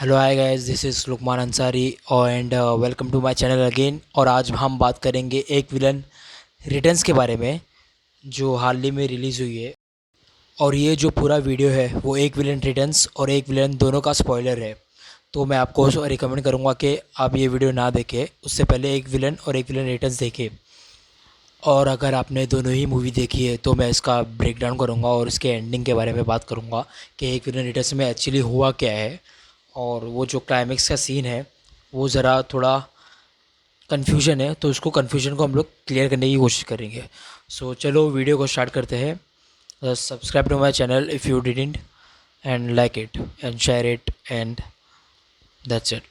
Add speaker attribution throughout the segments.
Speaker 1: Hello hi guys, this is Luqman Ansari and welcome to my channel again. और आज हम बात करेंगे एक विलन रिटर्न्स के बारे में जो हाल ही में रिलीज़ हुई है। और ये जो पूरा वीडियो है वो एक विलन रिटर्न्स और एक विलन दोनों का स्पॉइलर है। तो मैं आपको रिकमेंड करूँगा कि आप ये वीडियो ना देखें, उससे पहले एक विलन और एक विलन रिटर्न्स देखें। और अगर आपने दोनों ही मूवी देखी है तो मैं इसका ब्रेक डाउन करूँगा और इसके एंडिंग के बारे में बात करूँगा कि एक विलन रिटर्न्स में एक्चुअली हुआ क्या है। और वो जो क्लाइमेक्स का सीन है वो ज़रा थोड़ा कन्फ्यूजन है, तो उसको कन्फ्यूजन को हम लोग क्लियर करने की कोशिश करेंगे। सो चलो वीडियो को स्टार्ट करते हैं। Subscribe to my channel if you didn't, and like it and share it and that's it.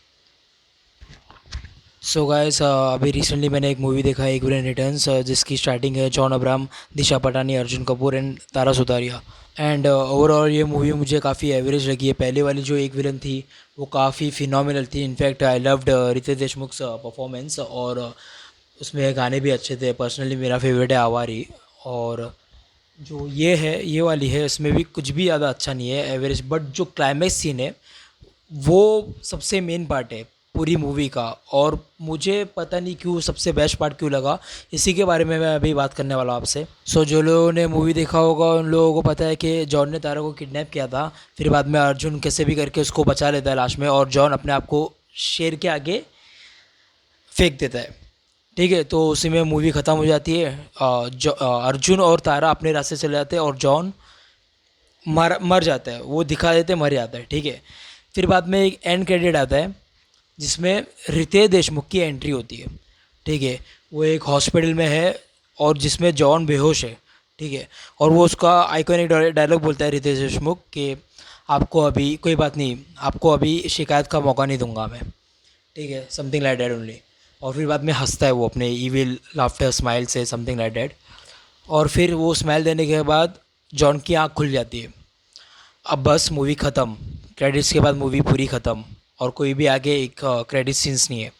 Speaker 1: So guys, अभी रिसेंटली मैंने एक मूवी देखा है, एक विलन रिटर्न्स, जिसकी स्टार्टिंग है John Abraham, Disha Patani, Arjun Kapoor and Tara Sutaria. And overall ये मूवी मुझे काफ़ी एवरेज लगी है। पहले वाली जो एक विलन थी वो काफ़ी फिनोमिनल थी। In fact I loved Riteish Deshmukh performance, और उसमें गाने भी अच्छे थे। पर्सनली मेरा फेवरेट है आवारी। और जो ये है, ये वाली है, इसमें भी कुछ भी ज़्यादा अच्छा नहीं है, एवरेज। बट जो क्लाइमैक्स सीन है वो सबसे मेन पार्ट है पूरी मूवी का। और मुझे पता नहीं क्यों सबसे बेस्ट पार्ट क्यों लगा, इसी के बारे में मैं अभी बात करने वाला हूँ आपसे। सो जो लोगों ने मूवी देखा होगा उन लोगों को पता है कि जॉन ने तारा को किडनैप किया था। फिर बाद में अर्जुन कैसे भी करके उसको बचा लेता है लास्ट में, और जॉन अपने आप को शेर के आगे फेंक देता है। ठीक है, तो उसी में मूवी ख़त्म हो जाती है। अर्जुन और तारा अपने रास्ते चले जाते हैं और जॉन मर मर जाता है। वो दिखा देते मर जाता है। ठीक है, फिर बाद में एक एंड क्रेडिट आता है जिसमें रितेश देशमुख की एंट्री होती है। ठीक है, वो एक हॉस्पिटल में है और जिसमें जॉन बेहोश है। ठीक है, और वो उसका आइकॉनिक डायलॉग बोलता है रितेश देशमुख कि आपको अभी कोई बात नहीं, आपको अभी शिकायत का मौका नहीं दूंगा मैं। ठीक है, समथिंग लाइक डैट ओनली। और फिर बाद में हंसता है वो अपने ईविल लाफ्टर स्माइल से, समथिंग लाइक डैट। और फिर वो स्माइल देने के बाद जॉन की आँख खुल जाती है। अब बस मूवी ख़त्म, क्रेडिट्स के बाद मूवी पूरी ख़त्म, और कोई भी आगे एक क्रेडिट सीन्स नहीं है।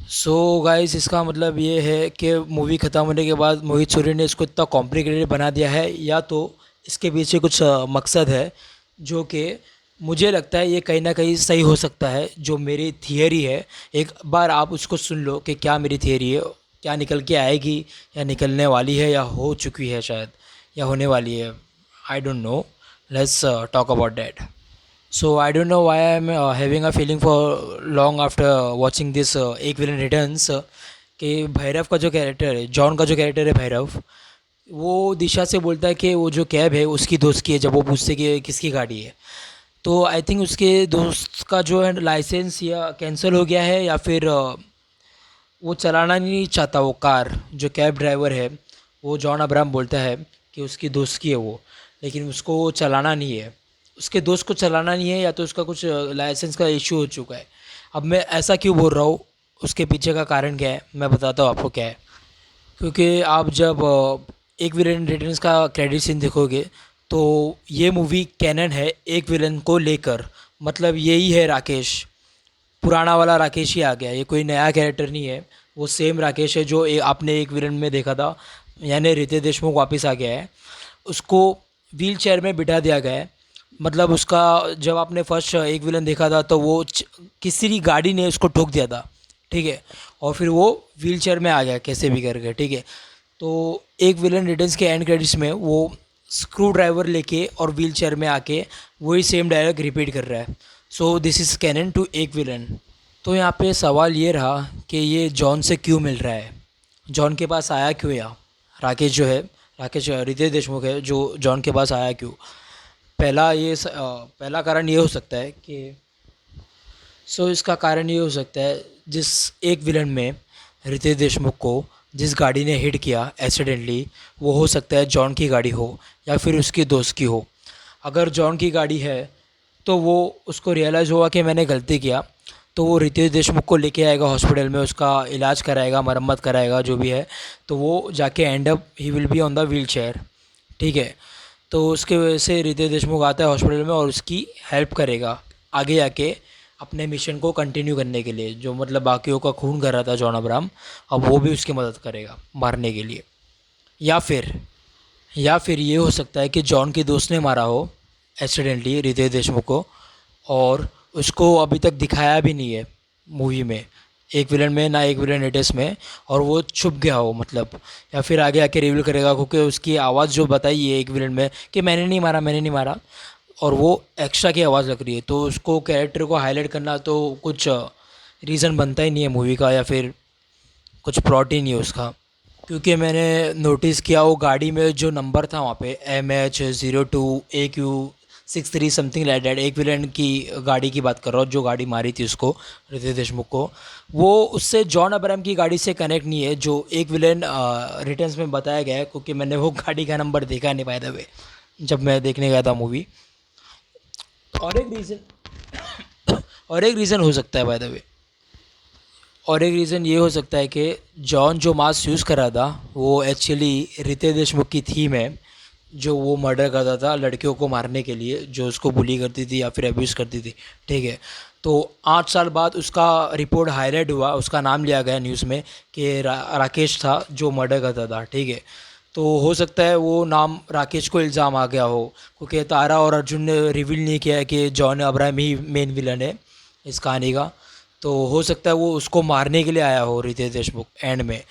Speaker 1: सो गाइस, इसका मतलब ये है कि मूवी ख़त्म होने के बाद मोहित सूरी ने इसको इतना कॉम्प्लिकेटेड बना दिया है, या तो इसके पीछे कुछ मकसद है जो कि मुझे लगता है ये कहीं ना कहीं सही हो सकता है। जो मेरी थियरी है, एक बार आप उसको सुन लो कि क्या मेरी थियरी है, क्या निकल के आएगी, या निकलने वाली है, या हो चुकी है शायद, या होने वाली है। आई don't no, let's talk about that. So I don't know why I'm having a feeling for long after watching this एक विलन रिटर्न्स, कि भैरव का जो कैरेक्टर है, जॉन का जो कैरेक्टर है भैरव, वो दिशा से बोलता है कि वो जो कैब है उसकी दोस्त की है। जब वो पूछते कि किसकी गाड़ी है, तो आई थिंक उसके दोस्त का जो है लाइसेंस या कैंसिल हो गया है, या फिर वो चलाना नहीं चाहता वो कार। जो कैब ड्राइवर है वो जॉन अब्राहम बोलता है कि उसकी दोस्त की है वो, लेकिन उसको वो चलाना नहीं है, उसके दोस्त को चलाना नहीं है, या तो उसका कुछ लाइसेंस का इशू हो चुका है। अब मैं ऐसा क्यों बोल रहा हूँ, उसके पीछे का कारण क्या है मैं बताता हूँ आपको क्या है। क्योंकि आप जब एक विलन रिटर्न्स का क्रेडिट सीन देखोगे तो ये मूवी कैनन है एक विलन को लेकर। मतलब यही है राकेश, पुराना वाला राकेश ही आ गया, ये कोई नया कैरेक्टर नहीं है। वो सेम राकेश है जो आपने एक विलन में देखा था, यानी रितेश देशमुख वापस आ गया है। उसको व्हील चेयर में बिठा दिया गया है। मतलब उसका, जब आपने फर्स्ट एक विलन देखा था तो वो किसी गाड़ी ने उसको ठोक दिया था। ठीक है, और फिर वो व्हील चेयर में आ गया कैसे भी करके। ठीक है, तो एक विलन रिटर्न्स के एंड क्रेडिट्स में वो स्क्रू ड्राइवर लेके और व्हील चेयर में आके वही सेम डायलॉग रिपीट कर रहा है। So this is canon to Ek villain. तो यहाँ पे सवाल ये रहा कि ये जॉन से क्यों मिल रहा है, जॉन के पास आया क्यों, या राकेश जो है, राकेश रितेश देशमुख है जो जॉन के पास आया क्यों। पहला कारण ये हो सकता है कि इसका कारण ये हो सकता है, जिस एक विलन में रितेश देशमुख को जिस गाड़ी ने हिट किया एक्सीडेंटली, वो हो सकता है जॉन की गाड़ी हो या फिर उसकी दोस्त की हो। अगर जॉन की गाड़ी है तो वो उसको रियलाइज़ हुआ कि मैंने गलती किया, तो वो रितेश देशमुख को लेके आएगा हॉस्पिटल में, उसका इलाज कराएगा, मरम्मत कराएगा, जो भी है। तो वो जाके and up he will be on the wheel chair. ठीक है, तो उसके वजह से रितेश देशमुख आता है हॉस्पिटल में और उसकी हेल्प करेगा आगे जाके अपने मिशन को कंटिन्यू करने के लिए। जो मतलब बाकियों का खून कर रहा था जॉन अब्राहम, अब वो भी उसकी मदद करेगा मारने के लिए। या फिर ये हो सकता है कि जॉन के दोस्त ने मारा हो एक्सीडेंटली रितेश देशमुख को, और उसको अभी तक दिखाया भी नहीं है मूवी में, एक विलन में ना एक विलन एटेस में, और वो छुप गया हो मतलब, या फिर आगे आके रिवील करेगा, क्योंकि उसकी आवाज़ जो बताई है एक विलन में कि मैंने नहीं मारा, मैंने नहीं मारा, और वो एक्स्ट्रा की आवाज़ लग रही है, तो उसको कैरेक्टर को हाईलाइट करना तो कुछ रीज़न बनता ही नहीं है मूवी का, या फिर कुछ प्लॉट ही नहीं है उसका। क्योंकि मैंने नोटिस किया वो गाड़ी में जो नंबर था वहाँ पे MH02AQ63 समथिंग लाइक डैट, एक विलन की गाड़ी की बात कर रहा हूँ जो गाड़ी मारी थी उसको, रितेश देशमुख को, वो उससे जॉन अब्राहम की गाड़ी से कनेक्ट नहीं है जो एक विलन रिटर्न्स में बताया गया है, क्योंकि मैंने वो गाड़ी का नंबर देखा नहीं, बाय द वे, जब मैं देखने गया था मूवी। और एक रीज़न और एक रीज़न हो सकता है बाय द वे, और एक रीज़न ये हो सकता है कि जॉन जो मास्क यूज़ कर रहा था वो एक्चुअली रितेश देशमुख की थीम है, जो वो मर्डर करता था लड़कियों को मारने के लिए, जो उसको बुली करती थी या फिर अब्यूज़ करती थी, ठीक है। तो 8 साल बाद उसका रिपोर्ट हाईलाइट हुआ, उसका नाम लिया गया न्यूज़ में कि राकेश था जो मर्डर करता था, ठीक है। तो हो सकता है वो नाम राकेश को इल्ज़ाम आ गया हो, क्योंकि तारा और अर्जुन ने रिवील नहीं किया है कि जॉन अब्राहम ही मेन विलन है इस कहानी का। तो हो सकता है वो उसको मारने के लिए आया हो रितेश देशमुख एंड में,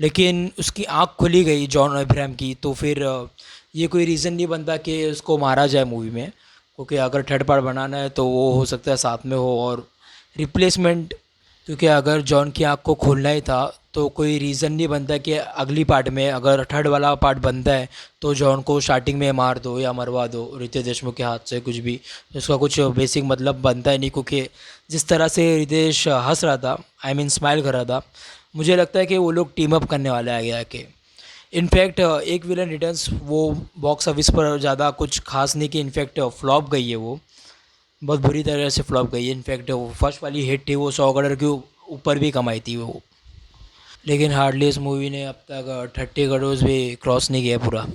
Speaker 1: लेकिन उसकी आँख खुली गई जॉन अब्राहम की, तो फिर ये कोई रीज़न नहीं बनता कि उसको मारा जाए मूवी में, क्योंकि अगर थर्ड पार्ट बनाना है तो वो हो सकता है साथ में हो, और रिप्लेसमेंट, क्योंकि अगर जॉन की आँख को खोलना ही था तो कोई रीज़न नहीं बनता कि अगली पार्ट में अगर थर्ड वाला पार्ट बनता है तो जॉन को स्टार्टिंग में मार दो या मरवा दो रितेश देशमुख के हाथ से, कुछ भी उसका कुछ बेसिक मतलब बनता ही नहीं, क्योंकि जिस तरह से रितेश हंस रहा था, आई मीन स्माइल कर रहा था, मुझे लगता है कि वो लोग टीम अप करने वाले आगे आके। इनफैक्ट एक विलन रिटर्न्स वो बॉक्स ऑफिस पर ज़्यादा कुछ खास नहीं कि इनफैक्ट फ्लॉप गई है, वो बहुत बुरी तरह से फ्लॉप गई है। इनफैक्ट वो फर्स्ट वाली हिट थी वो 100 करोड़ के ऊपर भी कमाई थी वो, लेकिन हार्डली इस मूवी ने अब तक 30 करोड़ भी क्रॉस नहीं किया पूरा।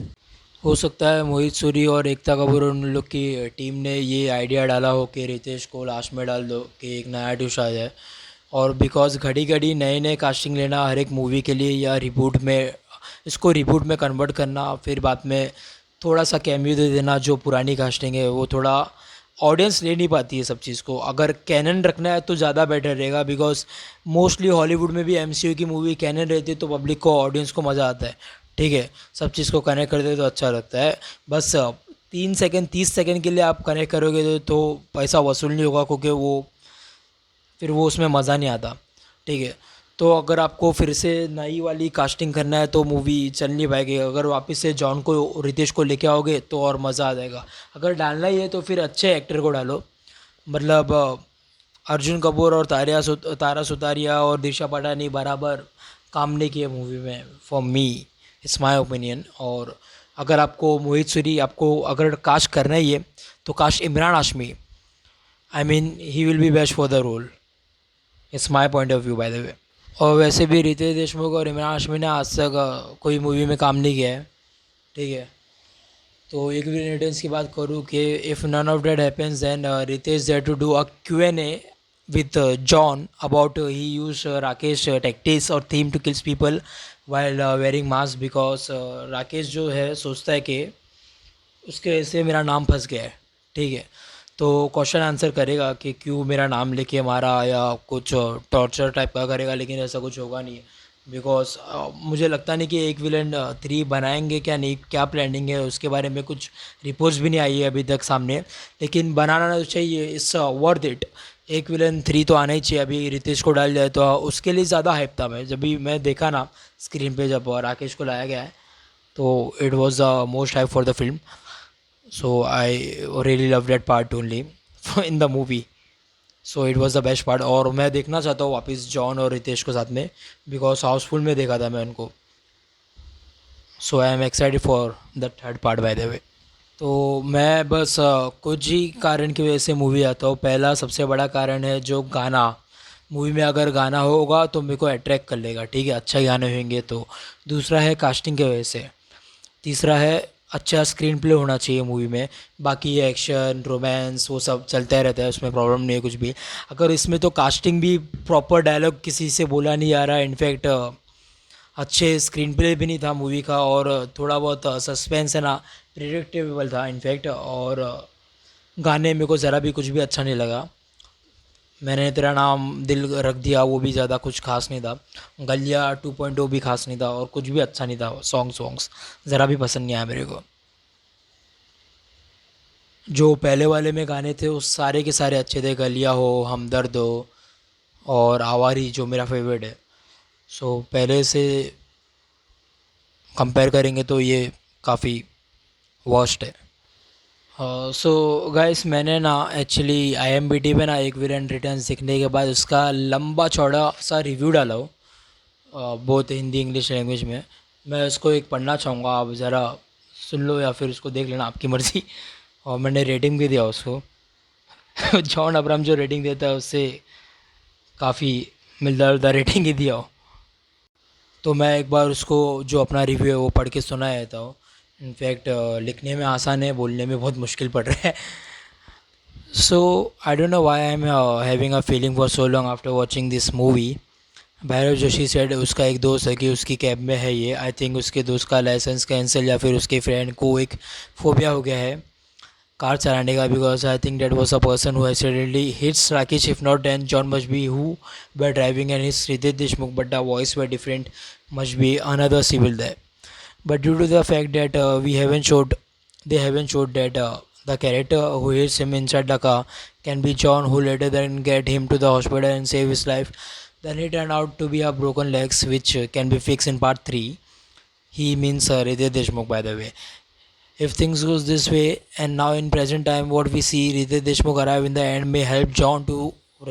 Speaker 1: हो सकता है मोहित सूरी और एकता कपूर उन लोग की टीम ने ये आइडिया डाला हो कि रितेश को लास्ट में डाल दो कि एक नया डिश आ जाए, और बिकॉज घड़ी घड़ी नए नए कास्टिंग लेना हर एक मूवी के लिए, या रिबूट में इसको रिबूट में कन्वर्ट करना, फिर बाद में थोड़ा सा कैमियो दे देना, जो पुरानी कास्टिंग है वो थोड़ा ऑडियंस ले नहीं पाती है सब चीज़ को। अगर कैनन रखना है तो ज़्यादा बेटर रहेगा, बिकॉज मोस्टली हॉलीवुड में भी MCU की मूवी कैनन रहती है तो पब्लिक को, ऑडियंस को मज़ा आता है, ठीक है। सब चीज़ को कनेक्ट करते तो अच्छा लगता है। बस 3 सेकंड 30 सेकंड के लिए आप कनेक्ट करोगे तो पैसा वसूल नहीं होगा, क्योंकि वो फिर वो उसमें मज़ा नहीं आता, ठीक है। तो अगर आपको फिर से नई वाली कास्टिंग करना है तो मूवी चल नहीं पाएगी। अगर वापस से जॉन को रितेश को लेके आओगे तो और मज़ा आ जाएगा। अगर डालना ही है तो फिर अच्छे एक्टर को डालो, मतलब अर्जुन कपूर और तारा सुतारिया और दिशा पटानी बराबर काम नहीं किए मूवी में, for me, it's my opinion. और अगर आपको मोहित सूरी आपको अगर कास्ट करना ही है तो cast Imran Hashmi, I mean he will be best for the role, it's my point of view by the way. और वैसे भी रितेश देशमुख और इमरान हाशमी ने आज तक कोई मूवी में काम नहीं किया है, ठीक है। तो एक भी रिटेंस की बात करूँ कि if none of that happens then Riteish there to do a Q&A with John about he use Rakesh tactics और theme to kills people while wearing mask, because Rakesh जो है सोचता है कि उसके वजह से मेरा नाम फंस गया है, ठीक है। तो क्वेश्चन आंसर करेगा कि क्यों मेरा नाम लेके मारा, या कुछ टॉर्चर टाइप का करेगा, लेकिन ऐसा कुछ होगा नहीं है, बिकॉज मुझे लगता नहीं कि एक विलन 3 बनाएंगे, क्या नहीं, क्या प्लानिंग है उसके बारे में कुछ रिपोर्ट्स भी नहीं आई है अभी तक सामने, लेकिन बनाना तो चाहिए, इट्स वर्थ इट। एक विलन 3 तो आना ही चाहिए। अभी रितेश को डाल जाए तो उसके लिए ज़्यादा हाइप था। मैं जब भी मैं देखा ना स्क्रीन पे जब राकेश को लाया गया है, तो it was the most hype for the film. So I really love that part only in the movie. So it was the best part। और मैं देखना चाहता हूँ वापस जॉन और रितेश को साथ में, बिकॉज हाउसफुल में देखा था मैं उनको। So I am excited for the third part by the way. तो मैं बस कुछ ही कारण की वजह से मूवी आता हूँ। पहला सबसे बड़ा कारण है जो गाना, मूवी में अगर गाना होगा तो मेरे को अट्रैक्ट कर लेगा, ठीक है, अच्छे गाने होंगे तो। दूसरा है कास्टिंग की वजह से। तीसरा है अच्छा स्क्रीन प्ले होना चाहिए मूवी में। बाकी एक्शन रोमांस वो सब चलता ही रहता है, उसमें प्रॉब्लम नहीं है कुछ भी। अगर इसमें तो कास्टिंग भी प्रॉपर डायलॉग किसी से बोला नहीं जा रहा है, इनफैक्ट अच्छे स्क्रीन प्ले भी नहीं था मूवी का, और थोड़ा बहुत सस्पेंस है ना, प्रिडिक्टेबल था इनफैक्ट। और गाने मेरे को ज़रा भी कुछ भी अच्छा नहीं लगा। मैंने तेरा नाम दिल रख दिया वो भी ज़्यादा कुछ खास नहीं था। गलिया 2.0 भी खास नहीं था और कुछ भी अच्छा नहीं था। सॉन्ग्स ज़रा भी पसंद नहीं आया मेरे को। जो पहले वाले में गाने थे वो सारे के सारे अच्छे थे। गलिया हो, हमदर्द हो और आवारी जो मेरा फेवरेट है। सो पहले से कंपेयर करेंगे तो ये काफ़ी वर्स्ट है। सो गाइस मैंने ना एक्चुअली IMDb पे ना एक वीरेंट रिटर्न सीखने के बाद उसका लंबा चौड़ा सा रिव्यू डाला हो, बहुत हिंदी इंग्लिश लैंग्वेज में। मैं उसको एक पढ़ना चाहूँगा, आप ज़रा सुन लो या फिर उसको देख लेना, आपकी मर्ज़ी। और मैंने रेटिंग भी दिया उसको। जॉन अब्राहम जो रेटिंग देता है उससे काफ़ी मिलता जुलता रेटिंग ही दिया हो। तो मैं एक बार उसको जो अपना रिव्यू है वो पढ़ के सुना देता हूँ। इनफैक्ट लिखने में आसान है, बोलने में बहुत मुश्किल पड़ रहा है। So I don't know why I am having a feeling for so long after watching this movie. Bhairav Joshi said उसका एक दोस्त है कि उसकी कैब में है ये। आई थिंक उसके दोस्त का लाइसेंस कैंसिल या फिर उसके फ्रेंड को एक फोबिया हो गया है कार चलाने का, because I think that was a person who accidentally hits Rakesh, if not then John must be who were driving and hits Riteish Deshmukh, but the voice were different, must be another civil there. But due to the fact that they haven't showed that the character who hits him inside the car can be John, who later then get him to the hospital and save his life. Then he turned out to be a broken legs, which can be fixed in part 3. He means Ritesh Deshmukh, by the way. If things goes this way, and now in present time, what we see Ritesh Deshmukh arrive in the end may help John to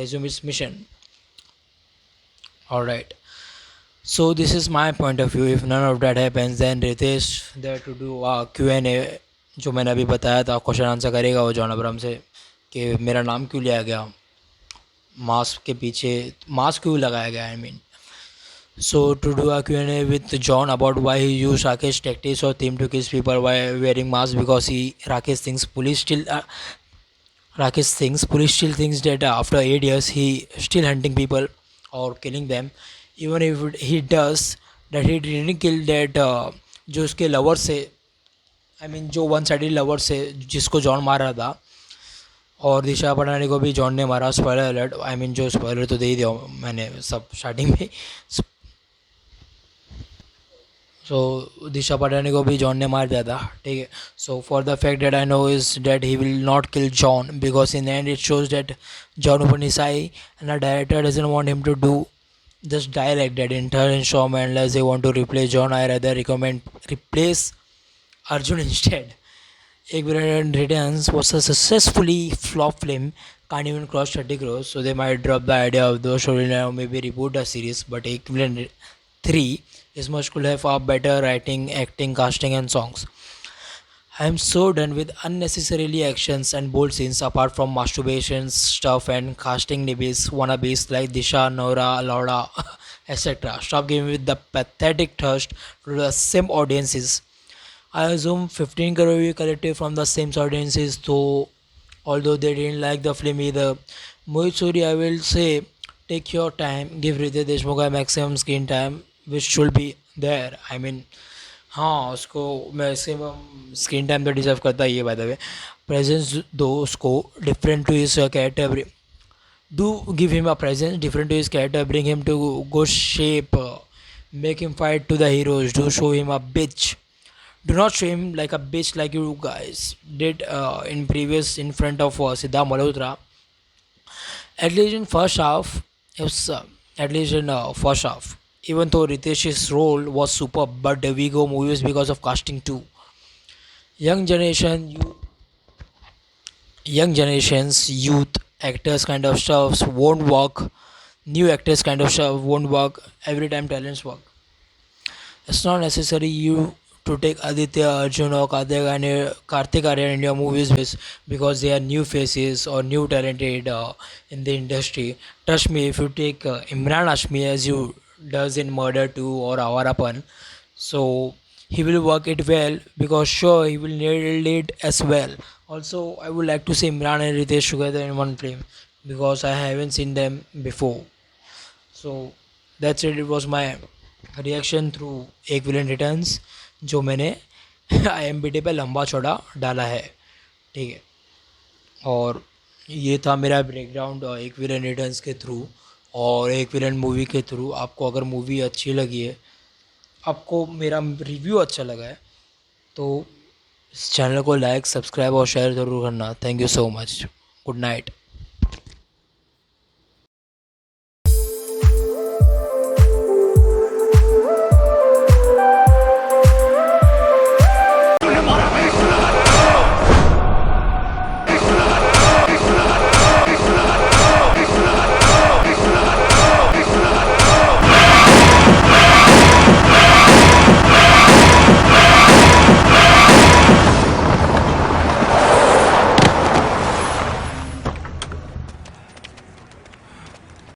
Speaker 1: resume his mission. All right. So this is my point of view. If none of that happens, then Ritesh there to do a Q&A, जो मैंने अभी बताया था, question answer करेगा वो John Abraham से कि मेरा नाम क्यों लिया गया, मास्क के पीछे मास्क क्यों लगाया गया, I mean. So to do a Q&A with John about why he used Rakesh tactics or theme to kiss people while wearing masks, because Rakesh thinks police still thinks that after 8 years he still hunting people or killing them, even if he does that he didn't kill that जो उसके lover से, I mean जो one sided lover से जिसको John मार रहा था, और दिशा पटानी को भी जॉन ने मारा। स्पॉइलर अलर्ट, आई मीन जो स्पॉइलर तो दे ही दिया मैंने सब स्टार्टिंग में। सो दिशा पटानी को भी जॉन ने मार दिया था, ठीक है। So for the fact that I know is that he will not kill John, because in end it shows that John open his eye and the director doesn't want him to do just die like that in turn and show me, unless they want to replace John. I rather recommend replace Arjun instead. Ek Villain Returns was a successfully flop film, can't even cross 30 crores, so they might drop the idea of the storyline or maybe reboot the series. But Ek Villain 3 is much could have far better writing, acting, casting and songs. I am so done with unnecessarily actions and bold scenes apart from masturbation stuff and casting nibbies wannabes like Disha, Nora, Laura, etc. Stop giving with the pathetic thrust to the same audiences. I assume 15 crore we collected from the same audiences, though although they didn't like the film either. Mohit Suri, I will say, take your time, give Ritesh Deshmukh a maximum screen time, which should be there. I mean, हाँ उसको maximum screen time तो deserve करता ही है, by the way. Presence दो उसको, different to his character, do give him a presence different to his character, bring him to go shape, make him fight to the heroes, do show him a bitch, do not show him like a bitch like you guys did in previous in front of Siddharth Malhotra. At least in first half, it was, at least in first half, even though Ritesh's role was superb, but we go movies because of casting too. Young generation, young generations, youth actors kind of stuff won't work. New actors kind of stuff won't work every time talents work. It's not necessary you to take Aditya, Arjun or Karthik Aryan in your movies because they are new faces or new talented in the industry. Trust me, if you take Imran Hashmi as you does in Murder 2 or Avarapan, so he will work it well, because sure he will nail it as well. Also, I would like to see Imran and Ritesh together in one film because I haven't seen them before. So that's it. It was my reaction through एक villain returns, जो मैंने IMDb पे लंबा चौड़ा डाला है, ठीक है। और ये था मेरा बैकग्राउंड एक विलन रिटर्न्स के थ्रू और एक विलन मूवी के थ्रू। आपको अगर मूवी अच्छी लगी है, आपको मेरा रिव्यू अच्छा लगा है, तो इस चैनल को लाइक, सब्सक्राइब और शेयर ज़रूर करना। Thank you so much. Good night.